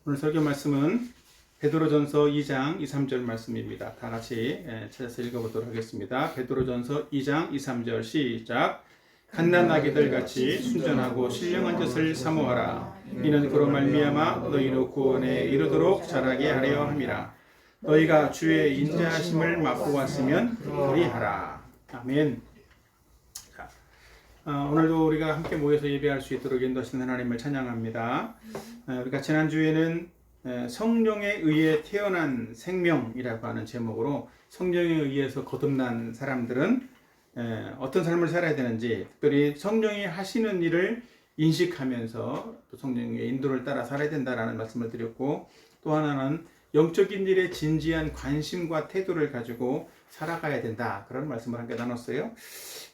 오늘 설교 말씀은 베드로전서 2장 2, 3절 말씀입니다. 다 같이 찾아서 읽어보도록 하겠습니다. 베드로전서 2장 2, 3절 시작. 갓난아기들 같이 순전하고 신령한 것을 사모하라. 이는 그로 말미암아 너희로 구원에 이르도록 자라게 하려 함이라. 너희가 주의 인자하심을 맛보았으면 그리하라. 아멘. 오늘도 우리가 함께 모여서 예배할 수 있도록 인도하시는 하나님을 찬양합니다. 우리가 지난주에는 성령에 의해 태어난 생명이라고 하는 제목으로 성령에 의해서 거듭난 사람들은 어떤 삶을 살아야 되는지, 특별히 성령이 하시는 일을 인식하면서 또 성령의 인도를 따라 살아야 된다라는 말씀을 드렸고, 또 하나는 영적인 일에 진지한 관심과 태도를 가지고 살아가야 된다, 그런 말씀을 함께 나눴어요.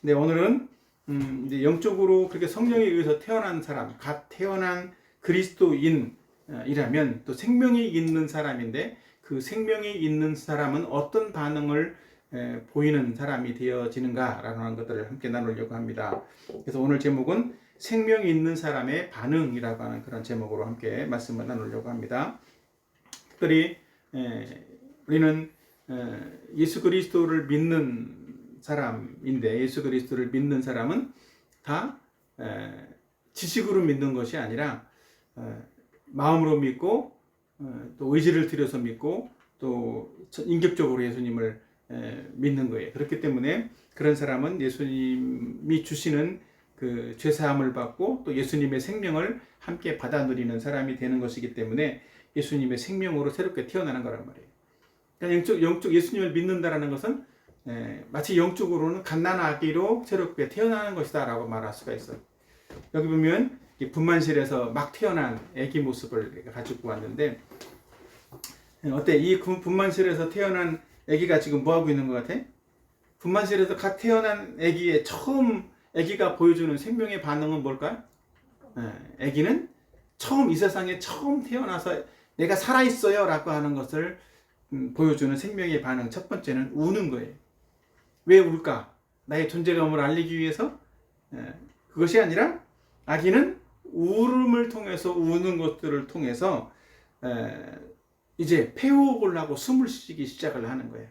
근데 오늘은 이제 영적으로 그렇게 성령에 의해서 태어난 사람, 갓 태어난 그리스도인이라면 또 생명이 있는 사람인데, 그 생명이 있는 사람은 어떤 반응을 보이는 사람이 되어지는가라는 것들을 함께 나누려고 합니다. 그래서 오늘 제목은 생명이 있는 사람의 반응이라고 하는 그런 제목으로 함께 말씀을 나누려고 합니다. 특별히 우리는 예수 그리스도를 믿는 사람인데, 예수 그리스도를 믿는 사람은 다 지식으로 믿는 것이 아니라 마음으로 믿고 또 의지를 들여서 믿고 또 인격적으로 예수님을 믿는 거예요. 그렇기 때문에 그런 사람은 예수님이 주시는 그 죄사함을 받고 또 예수님의 생명을 함께 받아 누리는 사람이 되는 것이기 때문에 예수님의 생명으로 새롭게 태어나는 거란 말이에요. 그러니까 영적 예수님을 믿는다라는 것은 마치 영적으로는 갓난아기로 새롭게 태어나는 것이다 라고 말할 수가 있어요. 여기 보면 분만실에서 막 태어난 아기 모습을 가지고 왔는데, 어때? 이 분만실에서 태어난 아기가 지금 뭐 하고 있는 것 같아? 분만실에서 갓 태어난 아기의 처음 아기가 보여주는 생명의 반응은 뭘까요? 아기는 처음 이 세상에 처음 태어나서 내가 살아있어요 라고 하는 것을 보여주는 생명의 반응, 첫 번째는 우는 거예요. 왜 울까? 나의 존재감을 알리기 위해서? 그것이 아니라 아기는 울음을 통해서, 우는 것들을 통해서 이제 폐호흡을 하고 숨을 쉬기 시작을 하는 거예요.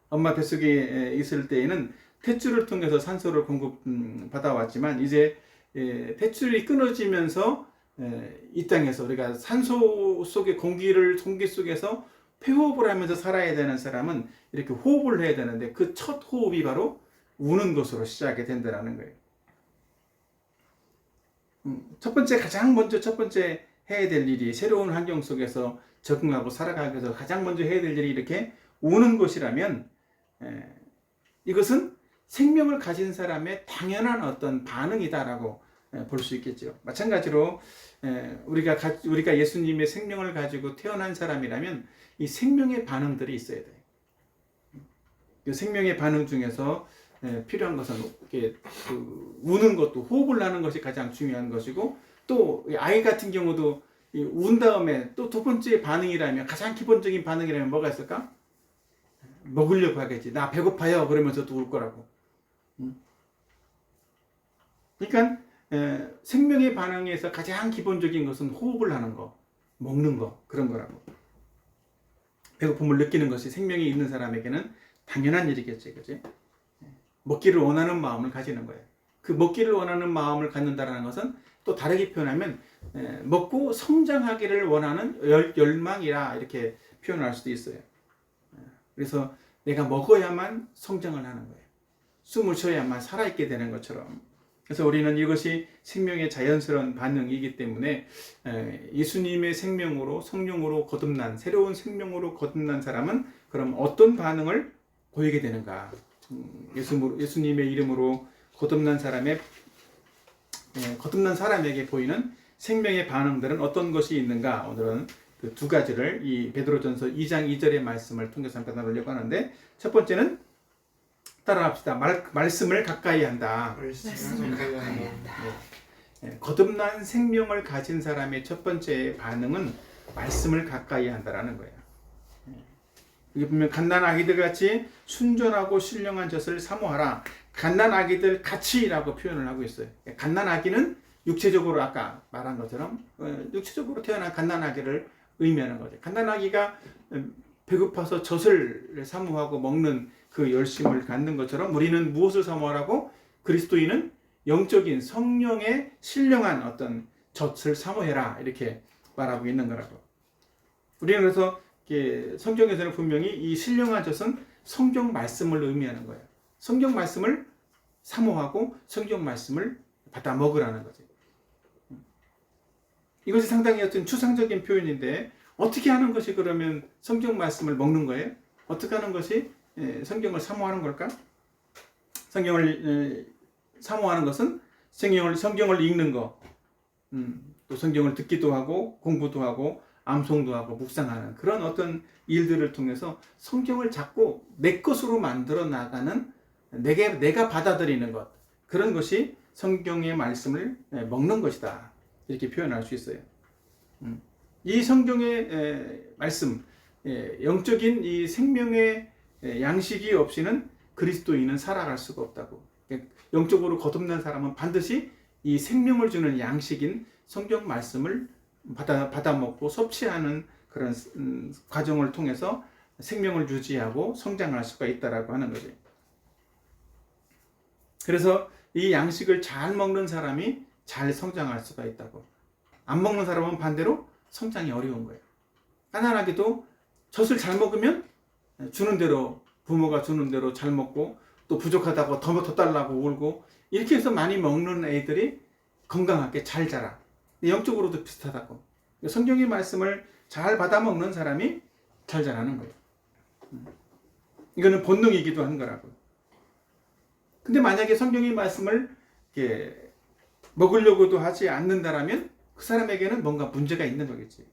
엄마 뱃속에 있을 때에는 탯줄을 통해서 산소를 공급받아왔지만 이제 탯줄이 끊어지면서 이 땅에서 우리가 산소 속의 공기 속에서 폐호흡을 하면서 살아야 되는 사람은 이렇게 호흡을 해야 되는데, 그 첫 호흡이 바로 우는 것으로 시작이 된다는 거예요. 가장 먼저 해야 될 일이, 새로운 환경 속에서 적응하고 살아가기 위해서 가장 먼저 해야 될 일이 이렇게 우는 것이라면, 이것은 생명을 가진 사람의 당연한 어떤 반응이다라고 볼 수 있겠죠. 마찬가지로 우리가 예수님의 생명을 가지고 태어난 사람이라면 이 생명의 반응들이 있어야 돼요. 이 생명의 반응 중에서 필요한 것은 이렇게 우는 것도, 호흡을 하는 것이 가장 중요한 것이고, 또 아이 같은 경우도 운 다음에 또 두 번째 반응이라면, 가장 기본적인 반응이라면 뭐가 있을까? 먹으려고 하겠지. 나 배고파요 그러면서 또 울 거라고. 그러니까 생명의 반응에서 가장 기본적인 것은 호흡을 하는 거, 먹는 거, 그런 거라고. 배고픔을 느끼는 것이 생명이 있는 사람에게는 당연한 일이겠지, 그지? 먹기를 원하는 마음을 가지는 거예요. 그 먹기를 원하는 마음을 갖는다는 것은 또 다르게 표현하면 먹고 성장하기를 원하는 열망이라 이렇게 표현할 수도 있어요. 그래서 내가 먹어야만 성장을 하는 거예요. 숨을 쉬어야만 살아있게 되는 것처럼. 그래서 우리는 이것이 생명의 자연스러운 반응이기 때문에 예수님의 생명으로, 성령으로 거듭난, 새로운 생명으로 거듭난 사람은 그럼 어떤 반응을 보이게 되는가? 예수님의 이름으로 거듭난 사람에게 보이는 생명의 반응들은 어떤 것이 있는가? 오늘은 그 두 가지를 이 베드로전서 2장 2절의 말씀을 통해서 잠깐 나누려고 하는데, 첫 번째는 따라합시다. 말씀을 가까이 한다. 거듭난 생명을 가진 사람의 첫 번째 반응은 말씀을 가까이 한다라는 거예요. 여기 보면 갓난아기들 같이 순전하고 신령한 젖을 사모하라. 갓난아기들 같이라고 표현을 하고 있어요. 갓난아기는 육체적으로 아까 말한 것처럼 육체적으로 태어난 갓난아기를 의미하는 거죠. 갓난아기가 배고파서 젖을 사모하고 먹는 그 열심을 갖는 것처럼 우리는 무엇을 사모하라고? 그리스도인은 영적인 성령의 신령한 어떤 젖을 사모해라 이렇게 말하고 있는 거라고. 우리는 그래서 성경에서는 분명히 이 신령한 젖은 성경 말씀을 의미하는 거예요. 성경 말씀을 사모하고 성경 말씀을 받아 먹으라는 거죠. 이것이 상당히 어떤 추상적인 표현인데 어떻게 하는 것이 그러면 성경 말씀을 먹는 거예요? 어떻게 하는 것이 성경을 사모하는 걸까? 성경을 사모하는 것은 성경을 읽는 거, 또 성경을 듣기도 하고 공부도 하고 암송도 하고 묵상하는 그런 어떤 일들을 통해서 성경을 자꾸 내 것으로 만들어 나가는 내가 받아들이는 것, 그런 것이 성경의 말씀을 먹는 것이다 이렇게 표현할 수 있어요. 이 성경의 말씀, 영적인 이 생명의 양식이 없이는 그리스도인은 살아갈 수가 없다고. 영적으로 거듭난 사람은 반드시 이 생명을 주는 양식인 성경 말씀을 받아 먹고 섭취하는 그런 과정을 통해서 생명을 유지하고 성장할 수가 있다라고 하는 거죠. 그래서 이 양식을 잘 먹는 사람이 잘 성장할 수가 있다고. 안 먹는 사람은 반대로 성장이 어려운 거예요. 가난하게도 젖을 잘 먹으면 주는 대로, 부모가 주는 대로 잘 먹고 또 부족하다고 더 달라고 울고 이렇게 해서 많이 먹는 애들이 건강하게 잘 자라. 영적으로도 비슷하다고. 성경의 말씀을 잘 받아 먹는 사람이 잘 자라는 거예요. 이거는 본능이기도 한 거라고. 근데 만약에 성경의 말씀을 먹으려고도 하지 않는다라면 그 사람에게는 뭔가 문제가 있는 거겠지.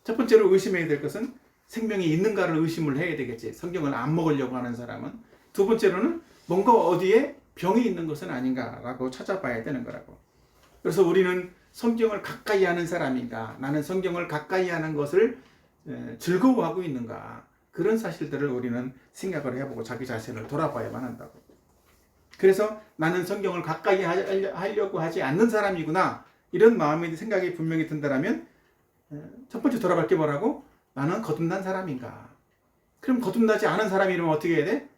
첫 번째로 의심해야 될 것은 생명이 있는가를 의심을 해야 되겠지. 성경을 안 먹으려고 하는 사람은. 두 번째로는 뭔가 어디에 병이 있는 것은 아닌가라고 찾아봐야 되는 거라고. 그래서 우리는 성경을 가까이 하는 사람인가, 나는 성경을 가까이 하는 것을 즐거워하고 있는가, 그런 사실들을 우리는 생각을 해보고 자기 자신을 돌아봐야만 한다고. 그래서 나는 성경을 가까이 하려고 하지 않는 사람이구나, 이런 마음이 생각이 분명히 든다면 첫 번째 돌아볼 게 뭐라고? 나는 거듭난 사람인가? 그럼 거듭나지 않은 사람이면 어떻게 해야 돼?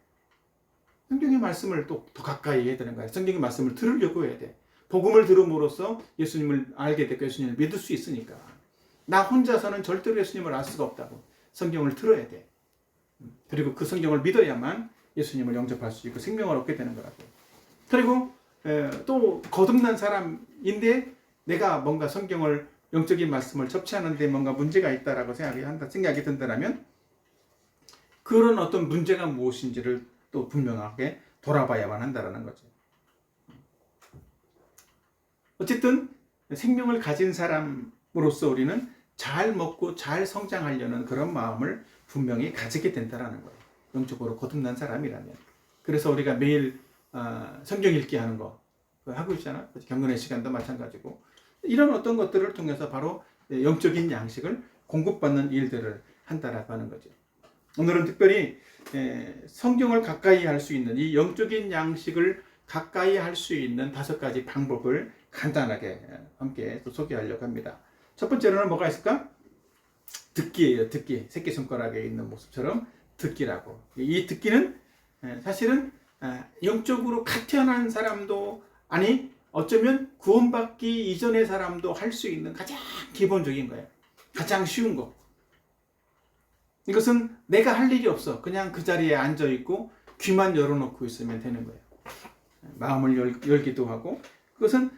성경의 말씀을 또 더 가까이 해야 되는 거야. 성경의 말씀을 들으려고 해야 돼. 복음을 들음으로써 예수님을 알게 되고 예수님을 믿을 수 있으니까. 나 혼자서는 절대로 예수님을 알 수가 없다고. 성경을 들어야 돼. 그리고 그 성경을 믿어야만 예수님을 영접할 수 있고 생명을 얻게 되는 거라고. 그리고 또 거듭난 사람인데 내가 뭔가 성경을, 영적인 말씀을 접치하는데 뭔가 문제가 있다라고 생각이 든다면 그런 어떤 문제가 무엇인지를 또 분명하게 돌아봐야만 한다라는 거죠. 어쨌든 생명을 가진 사람으로서 우리는 잘 먹고 잘 성장하려는 그런 마음을 분명히 가지게 된다는 거예요. 영적으로 거듭난 사람이라면. 그래서 우리가 매일 성경 읽기 하는 거 하고 있잖아. 경건의 시간도 마찬가지고. 이런 어떤 것들을 통해서 바로 영적인 양식을 공급받는 일들을 한다라고 하는 거죠. 오늘은 특별히 성경을 가까이 할 수 있는, 이 영적인 양식을 가까이 할 수 있는 5가지 방법을 간단하게 함께 또 소개하려고 합니다. 첫 번째로는 뭐가 있을까? 듣기예요. 듣기. 새끼손가락에 있는 모습처럼 듣기라고. 이 듣기는 사실은 영적으로 갓 태어난 사람도, 아니 어쩌면 구원받기 이전의 사람도 할 수 있는 가장 기본적인 거예요. 가장 쉬운 거. 이것은 내가 할 일이 없어. 그냥 그 자리에 앉아있고 귀만 열어놓고 있으면 되는 거예요. 마음을 열기도 하고, 그것은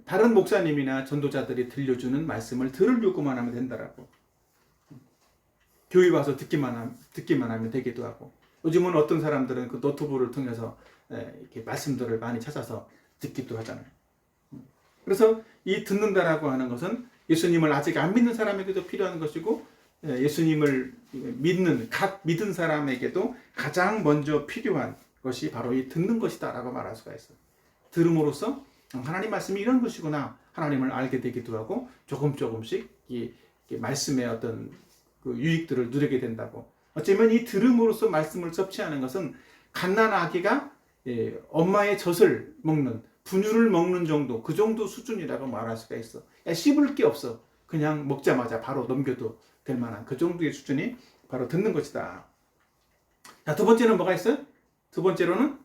다른 목사님이나 전도자들이 들려주는 말씀을 들으려고만 하면 된다라고. 교회 와서 듣기만 하면 되기도 하고, 요즘은 어떤 사람들은 그 노트북을 통해서 이렇게 말씀들을 많이 찾아서 듣기도 하잖아요. 그래서 이 듣는다라고 하는 것은 예수님을 아직 안 믿는 사람에게도 필요한 것이고, 예수님을 갓 믿은 사람에게도 가장 먼저 필요한 것이 바로 이 듣는 것이다라고 말할 수가 있어요. 들음으로써 하나님 말씀이 이런 것이구나, 하나님을 알게 되기도 하고, 조금씩 이 말씀의 어떤 그 유익들을 누리게 된다고. 어쩌면 이 들음으로써 말씀을 섭취하는 것은 갓난아기가 엄마의 젖을 먹는, 분유를 먹는 정도, 그 정도 수준이라고 말할 수가 있어. 야, 씹을 게 없어. 그냥 먹자마자 바로 넘겨도 될 만한 그 정도의 수준이 바로 듣는 것이다. 자, 두 번째는 뭐가 있어요? 두 번째로는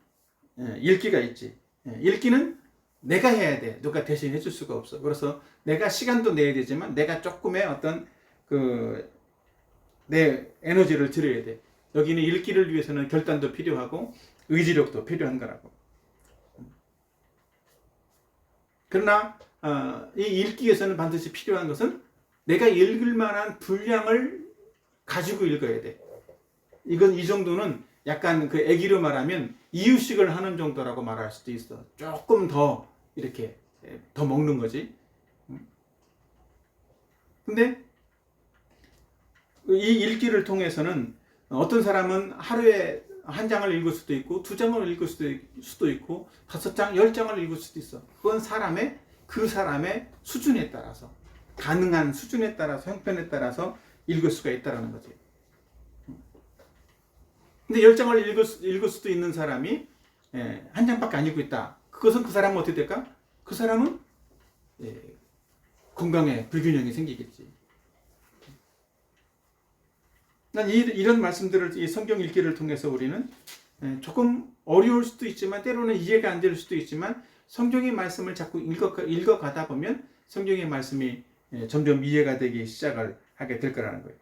읽기가 있지. 읽기는 내가 해야 돼. 누가 대신 해줄 수가 없어. 그래서 내가 시간도 내야 되지만 내가 조금의 어떤 내 에너지를 들여야 돼. 여기는 읽기를 위해서는 결단도 필요하고 의지력도 필요한 거라고. 그러나 이 읽기 위해서는 반드시 필요한 것은 내가 읽을 만한 분량을 가지고 읽어야 돼. 이건 이 정도는 약간 그 애기로 말하면 이유식을 하는 정도라고 말할 수도 있어. 조금 더 이렇게 더 먹는 거지. 근데 이 읽기를 통해서는 어떤 사람은 하루에 한 장을 읽을 수도 있고 두 장을 읽을 수도 있고 5장, 10장을 읽을 수도 있어. 그건 그 사람의 수준에 따라서 가능한 수준에 따라서 형편에 따라서 읽을 수가 있다는 거지. 근데 10장을 읽을 수도 있는 사람이 한 장밖에 안 읽고 있다. 그것은 그 사람은 어떻게 될까? 그 사람은 건강에 불균형이 생기겠지. 난 이런 말씀들을 이 성경 읽기를 통해서 우리는 조금 어려울 수도 있지만 때로는 이해가 안 될 수도 있지만 성경의 말씀을 자꾸 읽어가다 보면 성경의 말씀이 점점 이해가 되기 시작을 하게 될 거라는 거예요.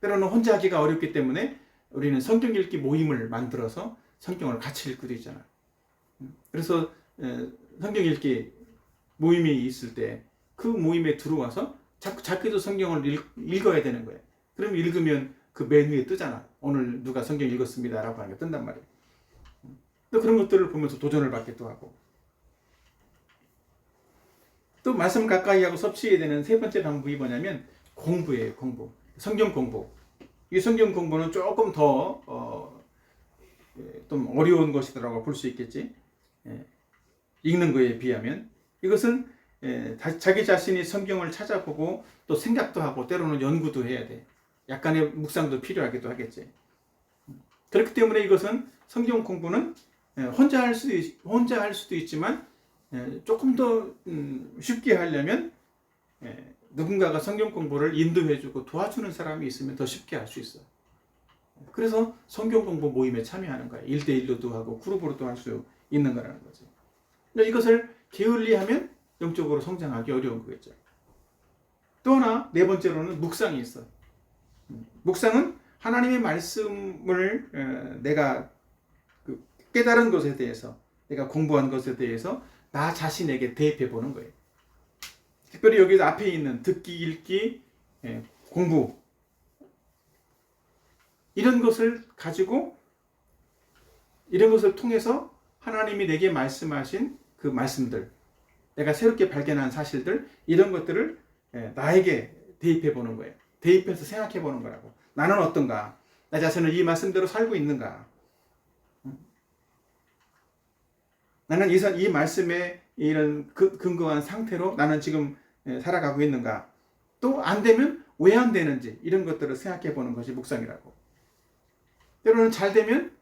때로는 혼자 하기가 어렵기 때문에 우리는 성경 읽기 모임을 만들어서 성경을 같이 읽기도 있잖아. 그래서 성경 읽기 모임이 있을 때 그 모임에 들어와서 자기도 성경을 읽어야 되는 거예요. 그럼 읽으면 그 맨 위에 뜨잖아. 오늘 누가 성경 읽었습니다 라고 하는 게 뜬단 말이에요. 또 그런 것들을 보면서 도전을 받기도 하고 또 말씀 가까이 하고 섭취해야 되는 세 번째 방법이 뭐냐면 공부예요. 공부. 성경 공부. 이 성경 공부는 조금 더 좀 어려운 것이라고 볼 수 있겠지. 읽는 거에 비하면 이것은 자기 자신이 성경을 찾아보고 또 생각도 하고 때로는 연구도 해야 돼. 약간의 묵상도 필요하기도 하겠지. 그렇기 때문에 이것은 성경 공부는 혼자 할 수도 있지만 조금 더 쉽게 하려면 누군가가 성경 공부를 인도해주고 도와주는 사람이 있으면 더 쉽게 할 수 있어. 그래서 성경 공부 모임에 참여하는 거야. 1대1로도 하고 그룹으로도 할 수 있는 거라는 거지. 이것을 게을리하면 영적으로 성장하기 어려운 거겠죠. 또 하나 네 번째로는 묵상이 있어. 묵상은 하나님의 말씀을 내가 깨달은 것에 대해서 내가 공부한 것에 대해서 나 자신에게 대입해 보는 거예요. 특별히 여기서 앞에 있는 듣기, 읽기, 공부 이런 것을 가지고 이런 것을 통해서 하나님이 내게 말씀하신 그 말씀들 내가 새롭게 발견한 사실들 이런 것들을 나에게 대입해 보는 거예요. 대입해서 생각해 보는 거라고. 나는 어떤가? 나 자신은 이 말씀대로 살고 있는가? 나는 이 말씀에 이런 근거한 상태로 나는 지금 살아가고 있는가? 또 안 되면 왜 안 되는지 이런 것들을 생각해 보는 것이 묵상이라고. 때로는 잘 되면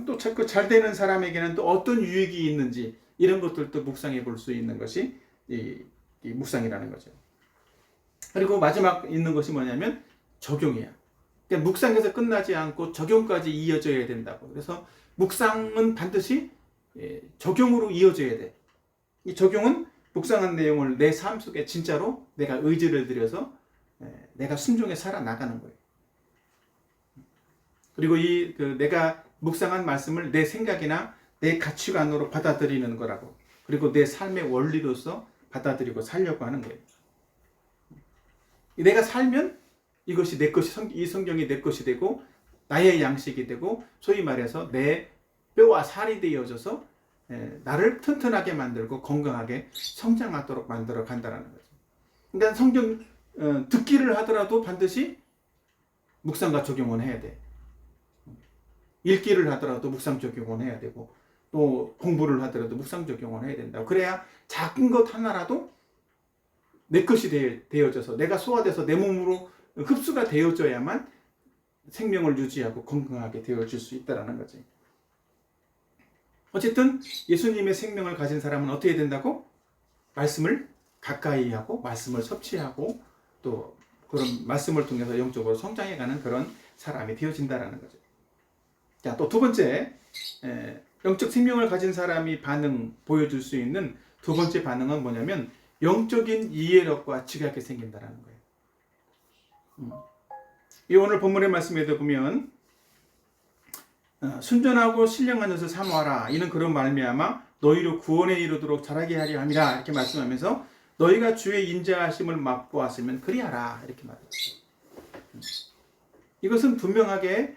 또 자꾸 잘 되는 사람에게는 또 어떤 유익이 있는지 이런 것들도 묵상해 볼 수 있는 것이 이 묵상이라는 거죠. 그리고 마지막 있는 것이 뭐냐면 적용이야. 그러니까 묵상에서 끝나지 않고 적용까지 이어져야 된다고. 그래서 묵상은 반드시 적용으로 이어져야 돼. 이 적용은 묵상한 내용을 내 삶 속에 진짜로 내가 의지를 들여서 내가 순종해 살아나가는 거예요. 그리고 내가 묵상한 말씀을 내 생각이나 내 가치관으로 받아들이는 거라고. 그리고 내 삶의 원리로서 받아들이고 살려고 하는 거예요. 내가 살면 이것이 내 것이 이 성경이 내 것이 되고 나의 양식이 되고 소위 말해서 내 뼈와 살이 되어져서 나를 튼튼하게 만들고 건강하게 성장하도록 만들어 간다는 거죠. 그러니까 성경 듣기를 하더라도 반드시 묵상과 적용은 해야 돼. 읽기를 하더라도 묵상 적용은 해야 되고 또 공부를 하더라도 묵상 적용을 해야 된다고. 그래야 작은 것 하나라도 내 것이 되어져서 내가 소화돼서 내 몸으로 흡수가 되어져야만 생명을 유지하고 건강하게 되어질 수 있다는 거지. 어쨌든 예수님의 생명을 가진 사람은 어떻게 된다고? 말씀을 가까이 하고 말씀을 섭취하고 또 그런 말씀을 통해서 영적으로 성장해가는 그런 사람이 되어진다라는 거죠. 자, 또 두 번째, 영적 생명을 가진 사람이 보여줄 수 있는 두 번째 반응은 뭐냐면 영적인 이해력과 지각이 생긴다라는 거예요. 이 오늘 본문의 말씀에도 보면 순전하고 신령한 것을 사모하라. 이는 그런 말미암아 너희로 구원에 이르도록 자라게 하려 함이라. 이렇게 말씀하면서 너희가 주의 인자하심을 맛보았으면 그리하라. 이렇게 말합니다. 이것은 분명하게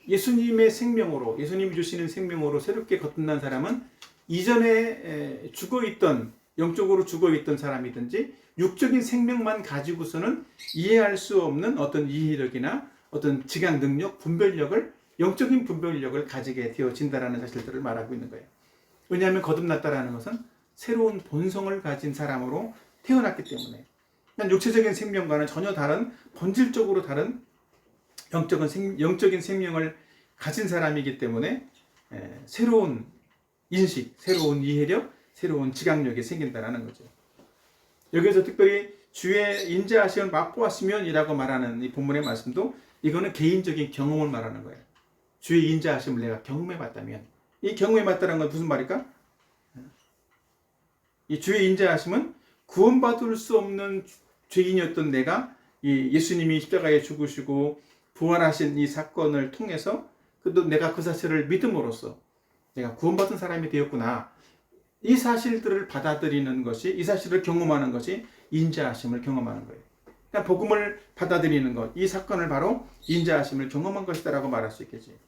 예수님의 생명으로, 예수님이 주시는 생명으로 새롭게 거듭난 사람은 이전에 죽어있던, 영적으로 죽어있던 사람이든지 육적인 생명만 가지고서는 이해할 수 없는 어떤 이해력이나 어떤 지각 능력, 분별력을, 영적인 분별력을 가지게 되어진다라는 사실들을 말하고 있는 거예요. 왜냐하면 거듭났다라는 것은 새로운 본성을 가진 사람으로 태어났기 때문에 육체적인 생명과는 전혀 다른, 본질적으로 다른 영적인 생명을 가진 사람이기 때문에 새로운 인식, 새로운 이해력, 새로운 지각력이 생긴다는 거죠. 여기서 특별히 주의 인자하심을 맛보았으면 이라고 말하는 이 본문의 말씀도 이거는 개인적인 경험을 말하는 거예요. 주의 인자하심을 내가 경험해봤다면, 이 경험해봤다는 건 무슨 말일까? 이 주의 인자하심은 구원받을 수 없는 죄인이었던 내가 이 예수님이 십자가에 죽으시고 부활하신 이 사건을 통해서 그래도 내가 그 사실을 믿음으로써 내가 구원받은 사람이 되었구나. 이 사실들을 받아들이는 것이, 이 사실을 경험하는 것이 인자하심을 경험하는 거예요. 그러니까 복음을 받아들이는 것, 이 사건을 바로 인자하심을 경험한 것이다라고 말할 수 있겠지.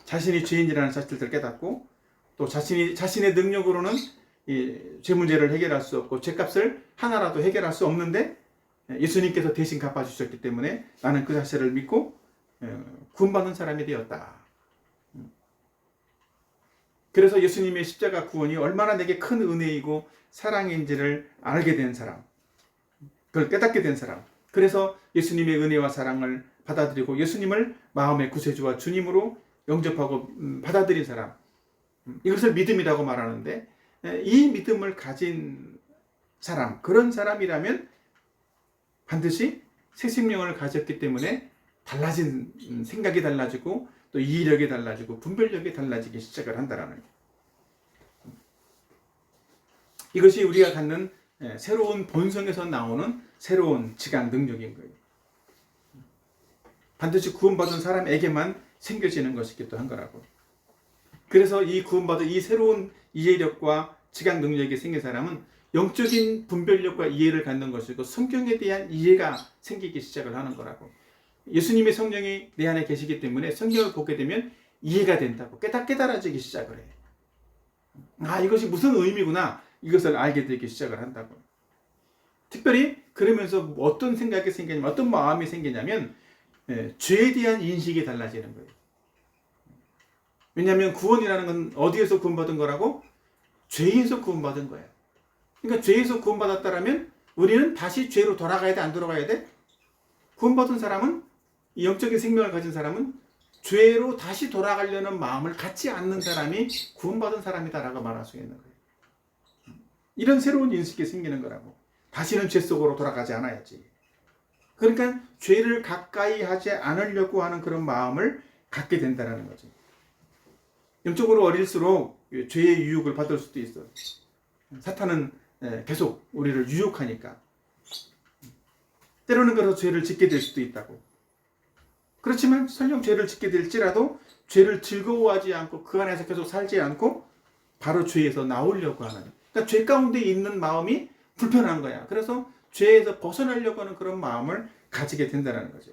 자신이 죄인이라는 사실들을 깨닫고 또 자신의 능력으로는 이 죄 문제를 해결할 수 없고 죄값을 하나라도 해결할 수 없는데 예수님께서 대신 갚아주셨기 때문에 나는 그 사실을 믿고 구원받은 사람이 되었다. 그래서 예수님의 십자가 구원이 얼마나 내게 큰 은혜이고 사랑인지를 알게 된 사람, 그걸 깨닫게 된 사람, 그래서 예수님의 은혜와 사랑을 받아들이고 예수님을 마음의 구세주와 주님으로 영접하고 받아들인 사람, 이것을 믿음이라고 말하는데 이 믿음을 가진 사람, 그런 사람이라면 반드시 새 생명을 가졌기 때문에 달라진 생각이 달라지고 또 이해력이 달라지고 분별력이 달라지기 시작을 한다라는 거예요. 이것이 우리가 갖는 새로운 본성에서 나오는 새로운 지각 능력인 거예요. 반드시 구원받은 사람에게만 생겨지는 것이기도 한 거라고. 그래서 이 구원받은 이 새로운 이해력과 지각 능력이 생긴 사람은 영적인 분별력과 이해를 갖는 것이고 성경에 대한 이해가 생기기 시작을 하는 거라고. 예수님의 성령이 내 안에 계시기 때문에 성경을 보게 되면 이해가 된다고. 깨달아지기 시작을 해. 아, 이것이 무슨 의미구나. 이것을 알게 되기 시작을 한다고. 특별히 그러면서 어떤 생각이 생기냐면, 어떤 마음이 생기냐면 죄에 대한 인식이 달라지는 거예요. 왜냐하면 구원이라는 건 어디에서 구원받은 거라고? 죄에서 구원받은 거예요. 그러니까 죄에서 구원받았다라면 우리는 다시 죄로 돌아가야 돼, 안 돌아가야 돼? 구원받은 사람은, 이 영적인 생명을 가진 사람은 죄로 다시 돌아가려는 마음을 갖지 않는 사람이 구원받은 사람이다라고 말할 수 있는 거예요. 이런 새로운 인식이 생기는 거라고. 다시는 죄 속으로 돌아가지 않아야지. 그러니까 죄를 가까이 하지 않으려고 하는 그런 마음을 갖게 된다는 거죠. 영적으로 어릴수록 죄의 유혹을 받을 수도 있어요. 사탄은 계속 우리를 유혹하니까. 때로는 그래서 죄를 짓게 될 수도 있다고. 그렇지만 설령 죄를 짓게 될지라도 죄를 즐거워하지 않고 그 안에서 계속 살지 않고 바로 죄에서 나오려고 하는, 그러니까 죄 가운데 있는 마음이 불편한 거야. 그래서 죄에서 벗어나려고 하는 그런 마음을 가지게 된다는 거죠.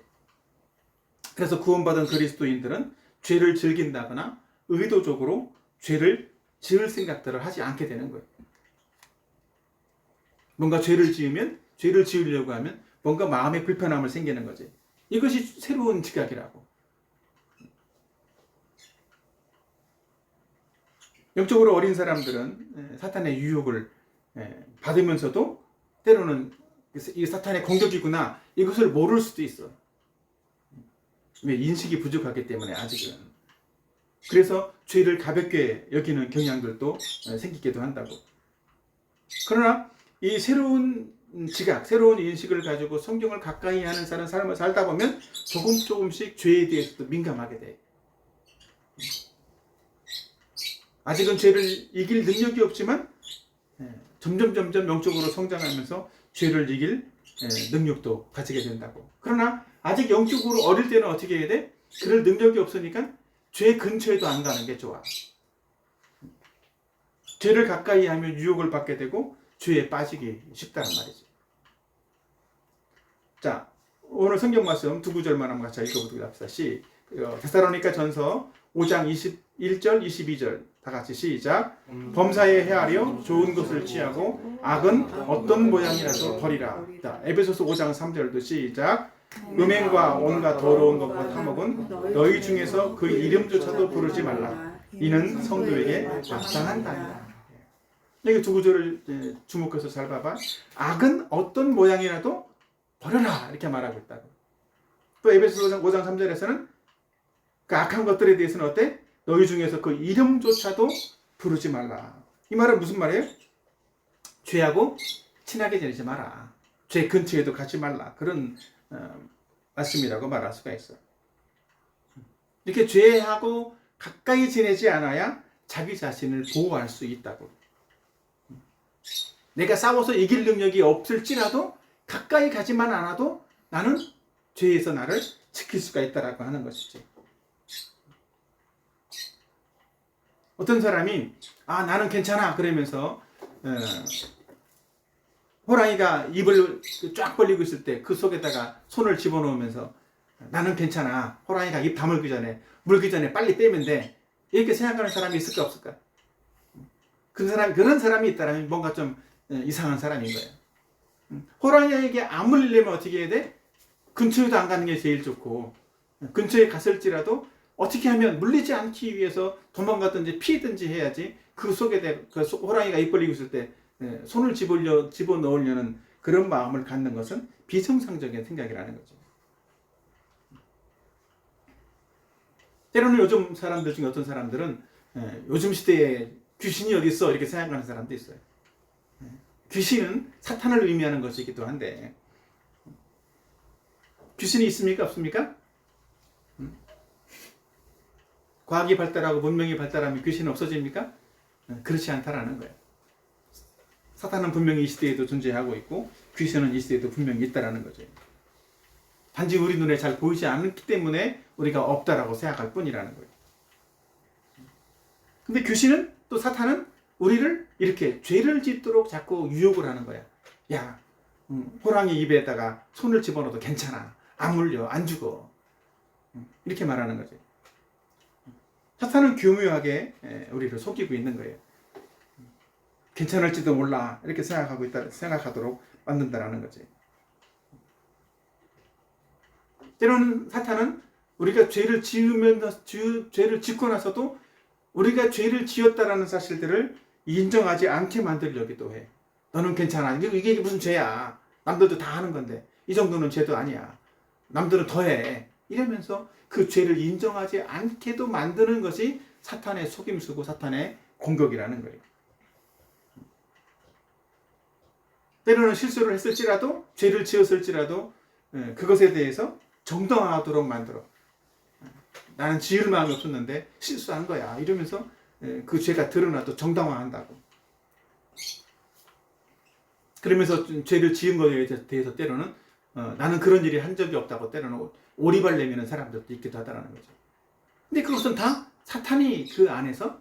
그래서 구원받은 그리스도인들은 죄를 즐긴다거나 의도적으로 죄를 지을 생각들을 하지 않게 되는 거예요. 뭔가 죄를 지으려고 하면 뭔가 마음의 불편함을 생기는 거지. 이것이 새로운 지각이라고. 영적으로 어린 사람들은 사탄의 유혹을 받으면서도 때로는 이 사탄의 공격이구나, 이것을 모를 수도 있어. 왜? 인식이 부족하기 때문에 아직은. 그래서 죄를 가볍게 여기는 경향들도 생기기도 한다고. 그러나 이 새로운 지각, 새로운 인식을 가지고 성경을 가까이 하는 삶을 살다 보면 조금씩 죄에 대해서도 민감하게 돼. 아직은 죄를 이길 능력이 없지만 점점 영적으로 성장하면서 죄를 이길 능력도 가지게 된다고. 그러나 아직 영적으로 어릴 때는 어떻게 해야 돼? 그럴 능력이 없으니까 죄 근처에도 안 가는 게 좋아. 죄를 가까이 하면 유혹을 받게 되고 죄에 빠지기 쉽다는 말이지. 자, 오늘 성경 말씀 두 구절만 한번 같이 읽어보도록 합시다. 데살로니가 전서 5장 21절 22절 다 같이 시작. 범사에 헤아려 좋은 것을 취하고 악은 어떤 모양이라도 버리라. 자, 에베소서 5장 3절도 시작. 음행과 온갖 더러운 것과 탐욕은 너희 중에서 그 이름조차도 부르지 말라. 이는 성도에게 마땅한다. 여기 두 구절을 주목해서 잘 봐봐. 악은 어떤 모양이라도 버려라 이렇게 말하고 있다고. 또 에베소서 5장 3절에서는 그 악한 것들에 대해서는 어때? 너희 중에서 그 이름조차도 부르지 말라. 이 말은 무슨 말이에요? 죄하고 친하게 지내지 마라. 죄 근처에도 가지 말라. 그런 말씀이라고 말할 수가 있어. 이렇게 죄하고 가까이 지내지 않아야 자기 자신을 보호할 수 있다고. 내가 싸워서 이길 능력이 없을지라도 가까이 가지만 않아도 나는 죄에서 나를 지킬 수가 있다라고 하는 것이지. 어떤 사람이 나는 괜찮아 그러면서 호랑이가 입을 쫙 벌리고 있을 때 그 속에다가 손을 집어넣으면서 나는 괜찮아, 호랑이가 입 다물기 전에 물기 전에 빨리 빼면 돼, 이렇게 생각하는 사람이 있을까 없을까? 그런 사람이 있다면 뭔가 좀 이상한 사람인 거예요. 호랑이에게 안 물리려면 어떻게 해야 돼? 근처에도 안 가는 게 제일 좋고, 근처에 갔을지라도 어떻게 하면 물리지 않기 위해서 도망가든지 피든지 해야지. 그 속에 호랑이가 입 벌리고 있을 때 손을 집어넣으려는 그런 마음을 갖는 것은 비정상적인 생각이라는 거죠. 때로는 요즘 사람들 중에 어떤 사람들은 요즘 시대에 귀신이 어디 있어 이렇게 생각하는 사람도 있어요. 귀신은 사탄을 의미하는 것이기도 한데, 귀신이 있습니까 없습니까? 과학이 발달하고 문명이 발달하면 귀신은 없어집니까? 그렇지 않다라는 거예요. 사탄은 분명히 이 시대에도 존재하고 있고 귀신은 이 시대에도 분명히 있다라는 거죠. 단지 우리 눈에 잘 보이지 않기 때문에 우리가 없다라고 생각할 뿐이라는 거예요. 근데 귀신은, 또 사탄은 우리를 이렇게 죄를 짓도록 자꾸 유혹을 하는 거야. 야, 호랑이 입에다가 손을 집어넣어도 괜찮아, 안 물려, 안 죽어, 이렇게 말하는 거죠. 사탄은 교묘하게 우리를 속이고 있는 거예요. 괜찮을지도 몰라 이렇게 생각하도록 만든다라는 거지. 때로는 사탄은 우리가 죄를 짓고 나서도 우리가 죄를 지었다라는 사실들을 인정하지 않게 만들려기도 해. 너는 괜찮아, 이게 무슨 죄야, 남들도 다 하는 건데 이 정도는 죄도 아니야, 남들은 더해, 이러면서 그 죄를 인정하지 않게도 만드는 것이 사탄의 속임수고 사탄의 공격이라는 거예요. 때로는 실수를 했을지라도, 죄를 지었을지라도 그것에 대해서 정당화하도록 만들어. 나는 지을 마음이 없었는데 실수한 거야 이러면서 그 죄가 드러나도 정당화한다고. 그러면서 죄를 지은 것에 대해서 때로는 나는 그런 일이 한 적이 없다고 때로는 오리발 내미는 사람들도 있기도 하다는 거죠. 근데 그것은 다 사탄이 그 안에서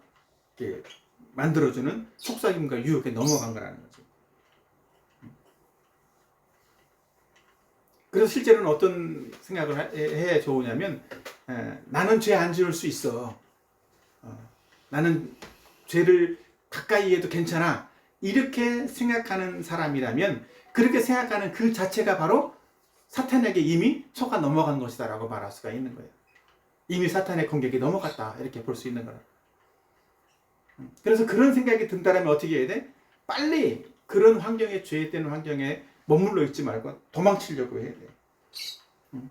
만들어주는 속삭임과 유혹에 넘어간 거라는 거죠. 그래서 실제로는 어떤 생각을 해야 좋으냐면, 나는 죄 안 지을 수 있어, 나는 죄를 가까이 해도 괜찮아, 이렇게 생각하는 사람이라면 그렇게 생각하는 그 자체가 바로 사탄에게 이미 속아 넘어간 것이다 라고 말할 수가 있는 거예요. 이미 사탄의 공격이 넘어갔다 이렇게 볼 수 있는 거예요. 그래서 그런 생각이 든다면 어떻게 해야 돼? 빨리 그런 환경에, 죄되는 환경에 머물러 있지 말고 도망치려고 해야 돼.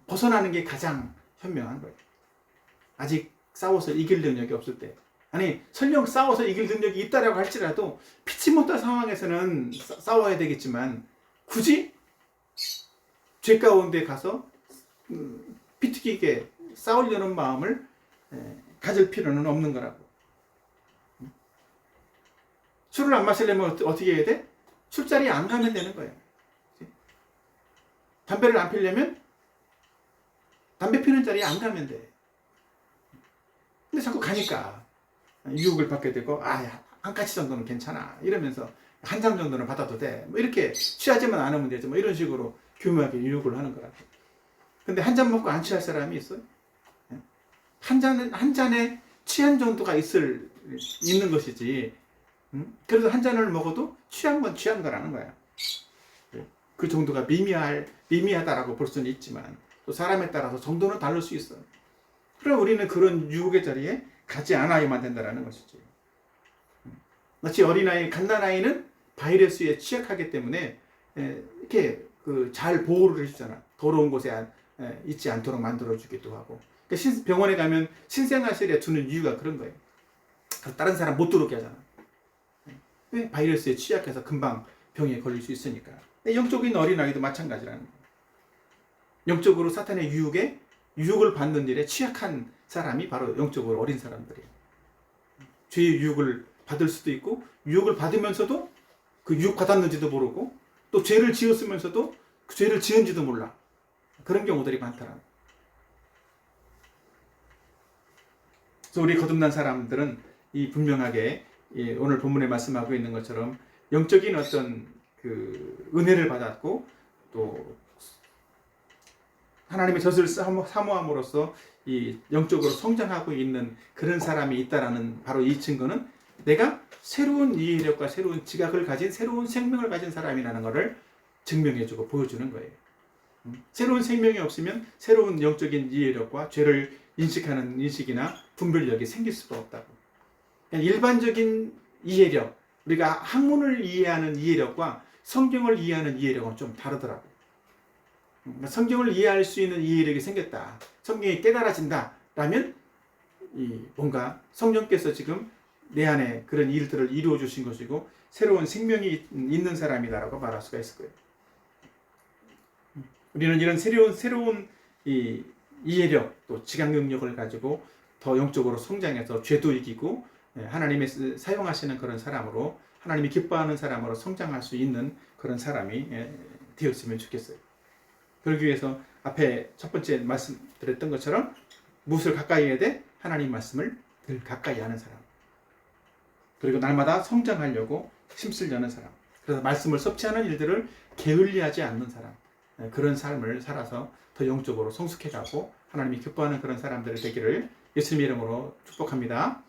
벗어나는 게 가장 현명한 거예요. 아직 싸워서 이길 능력이 없을 때. 아니, 설령 싸워서 이길 능력이 있다라고 할지라도 피치 못할 상황에서는 싸워야 되겠지만 굳이 죄 가운데 가서 피튀기게 싸우려는 마음을 가질 필요는 없는 거라고. 술을 안 마시려면 어떻게 해야 돼? 술자리에 안 가면 되는 거예요. 담배를 안 피려면 담배 피는 자리에 안 가면 돼. 근데 자꾸 가니까 유혹을 받게 되고, 한 가지 정도는 괜찮아 이러면서 한 잔 정도는 받아도 돼, 뭐 이렇게 취하지만 않으면 되죠, 뭐 이런 식으로 교묘하게 유혹을 하는 거라고. 근데 한 잔 먹고 안 취할 사람이 있어요? 한 잔에 취한 정도가 있는 것이지, 그래도 한 잔을 먹어도 취한 건 취한 거라는 거야. 그 정도가 미미하다라고 볼 수는 있지만, 또 사람에 따라서 정도는 다를 수 있어요. 그럼 우리는 그런 유혹의 자리에 가지 않아야만 된다는 것이지. 마치 어린아이, 갓난아이는 바이러스에 취약하기 때문에 이렇게 잘 보호를 해주잖아. 더러운 곳에 있지 않도록 만들어주기도 하고. 그러니까 병원에 가면 신생아실에 두는 이유가 그런 거예요. 다른 사람 못 들어오게 하잖아. 왜? 바이러스에 취약해서 금방 병에 걸릴 수 있으니까. 영적인 어린아이도 마찬가지라는 거예요. 영적으로 사탄의 유혹을 받는 일에 취약한 사람이 바로 영적으로 어린 사람들이에요. 죄의 유혹을 받을 수도 있고, 유혹을 받으면서도 그 유혹 받았는지도 모르고, 또 죄를 지었으면서도 그 죄를 지은지도 몰라. 그런 경우들이 많더라. 그래서 우리 거듭난 사람들은 이 분명하게 오늘 본문에 말씀하고 있는 것처럼 영적인 어떤 그 은혜를 받았고, 또 하나님의 젖을 사모함으로써 이 영적으로 성장하고 있는 그런 사람이 있다라는 바로 이 증거는 내가 새로운 이해력과 새로운 지각을 가진 새로운 생명을 가진 사람이라는 것을 증명해주고 보여주는 거예요. 새로운 생명이 없으면 새로운 영적인 이해력과 죄를 인식하는 인식이나 분별력이 생길 수가 없다고. 일반적인 이해력, 우리가 학문을 이해하는 이해력과 성경을 이해하는 이해력은 좀 다르더라고. 성경을 이해할 수 있는 이해력이 생겼다, 성경이 깨달아진다 라면 뭔가 성령께서 지금 내 안에 그런 일들을 이루어 주신 것이고 새로운 생명이 있는 사람이다라고 말할 수가 있을 거예요. 우리는 이런 새로운 이 이해력, 또 지각 능력을 가지고 더 영적으로 성장해서 죄도 이기고 하나님의 사용하시는 그런 사람으로, 하나님이 기뻐하는 사람으로 성장할 수 있는 그런 사람이 되었으면 좋겠어요. 그러기 위해서 앞에 첫 번째 말씀드렸던 것처럼 무엇을 가까이 해야 돼? 하나님 말씀을 늘 가까이 하는 사람. 그리고 날마다 성장하려고 힘쓰려는 사람. 그래서 말씀을 섭취하는 일들을 게을리하지 않는 사람. 그런 삶을 살아서 더 영적으로 성숙해가고 하나님이 기뻐하는 그런 사람들이 되기를 예수님 이름으로 축복합니다.